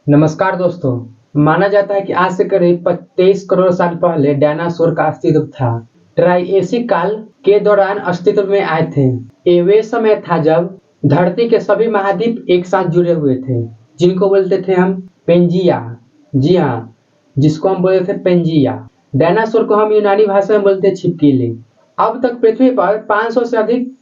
नमस्कार दोस्तों। माना जाता है कि आज से करीब 23 करोड़ साल पहले डायनासोर का अस्तित्व था। ट्राइएसिक काल के दौरान अस्तित्व में आए थे। ये वे समय था जब धरती के सभी महाद्वीप एक साथ जुड़े हुए थे, जिनको बोलते थे हम पेंजिया। जी हाँ, जिसको हम बोलते थे पेंजिया। डायनासोर को हम यूनानी भाषा में बोलते छिपकली। अब तक पृथ्वी पर 500 से अधिक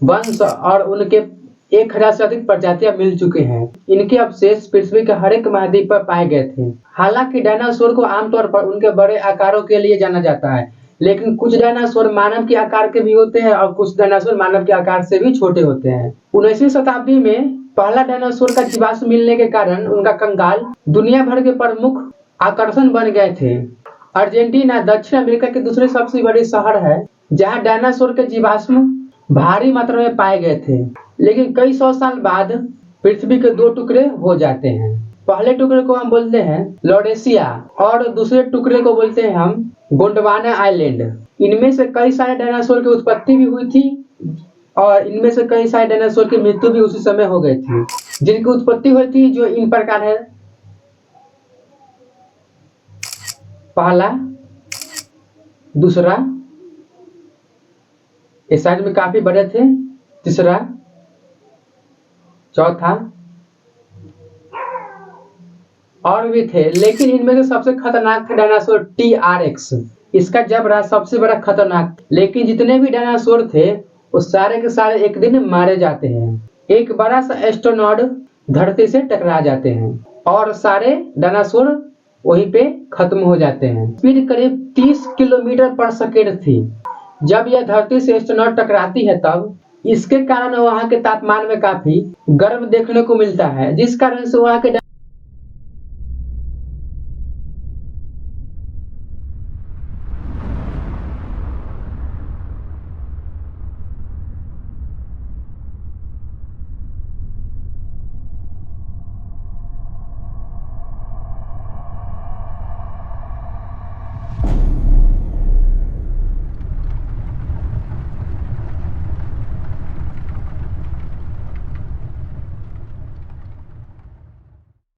वंश और उनके 1000 से अधिक प्रजातियां मिल चुके हैं। इनके अवशेष पृथ्वी के हर एक महाद्वीप पर पाए गए थे। हालांकि डायनासोर को आमतौर पर उनके बड़े आकारों के लिए जाना जाता है, लेकिन कुछ डायनासोर मानव के आकार के भी होते हैं और कुछ डायनासोर मानव के आकार से भी छोटे होते हैं। 19वीं शताब्दी में पहला डायनासोर का जीवाश्म मिलने के कारण उनका कंकाल दुनिया भर के प्रमुख आकर्षण बन गए थे। अर्जेंटीना दक्षिण अमेरिका की दूसरी सबसे बड़ी शहर है, जहाँ डायनासोर के जीवाश्म भारी मात्रा में पाए गए थे। लेकिन कई सौ साल बाद पृथ्वी के दो टुकड़े हो जाते हैं। पहले टुकड़े को हम बोलते हैं लॉडेसिया और दूसरे टुकड़े को बोलते हैं हम गोंडवाना आइलैंड। इनमें से कई सारे डायनासोर की उत्पत्ति भी हुई थी और इनमें से कई सारे डायनासोर की मृत्यु भी उसी समय हो गई थी। जिनकी उत्पत्ति हुई थी जो इन प्रकार है। पहला, दूसरा, इस साइज में काफी बड़े थे। तीसरा, चौथा और भी थे, लेकिन इनमें से सबसे खतरनाक थे डायनासोर टी-आर-एक्स। इसका जबड़ा सबसे बड़ा खतरनाक। लेकिन जितने भी डायनासोर थे वो सारे के सारे एक दिन मारे जाते हैं। एक बड़ा सा एस्ट्रोनॉट धरती से टकरा जाते हैं और सारे डायनासोर वहीं पे खत्म हो जाते हैं। स्पीड करीब 30 किलोमीटर पर सेकेंड थी। जब यह धरती से एस्ट्रोनॉट टकराती है तब इसके कारण वहां के तापमान में काफी गर्म देखने को मिलता है, जिस कारण से वहां के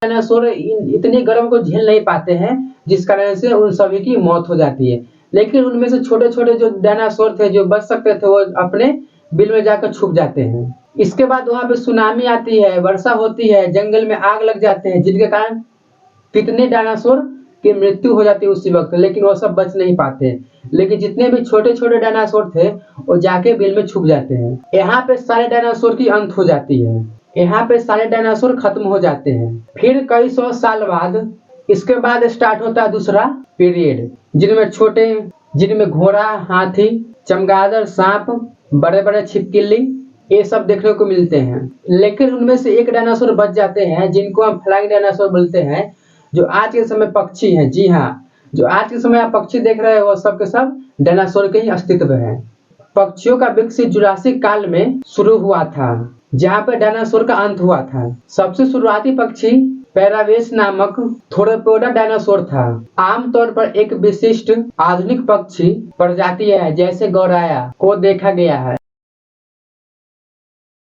डायनासोर इतनी गर्म को झेल नहीं पाते हैं, जिस कारण से उन सभी की मौत हो जाती है। लेकिन उनमें से छोटे छोटे जो डायनासोर थे जो बच सकते थे वो अपने बिल में जाकर छुप जाते हैं। इसके बाद वहां पे सुनामी आती है, वर्षा होती है, जंगल में आग लग जाते हैं, जिनके कारण कितने डायनासोर की मृत्यु हो जाती है उसी वक्त, लेकिन वो सब बच नहीं पाते। लेकिन जितने भी छोटे छोटे डायनासोर थे वो जाके बिल में छुप जाते हैं। यहाँ पे सारे डायनासोर की अंत हो जाती है। यहाँ पे सारे डायनासोर खत्म हो जाते हैं। फिर कई सौ साल बाद इसके बाद स्टार्ट होता है दूसरा पीरियड, जिनमें घोड़ा, हाथी, चमगादड़, सांप, बड़े बड़े छिपकली ये सब देखने को मिलते हैं। लेकिन उनमें से एक डायनासोर बच जाते हैं, जिनको हम फ्लाइंग डायनासोर बोलते हैं, जो आज के समय पक्षी हैं। जी हाँ, जो आज के समय आप पक्षी देख रहे हैं वो सब के सब डायनासोर के ही अस्तित्व है। पक्षियों का विकसित जुरासिक काल में शुरू हुआ था, जहाँ पे डायनासोर का अंत हुआ था। सबसे शुरुआती पक्षी पैरावेस नामक थोरोपोडा डायनासोर था। आमतौर पर एक विशिष्ट आधुनिक पक्षी प्रजाति है जैसे गौराया को देखा गया है।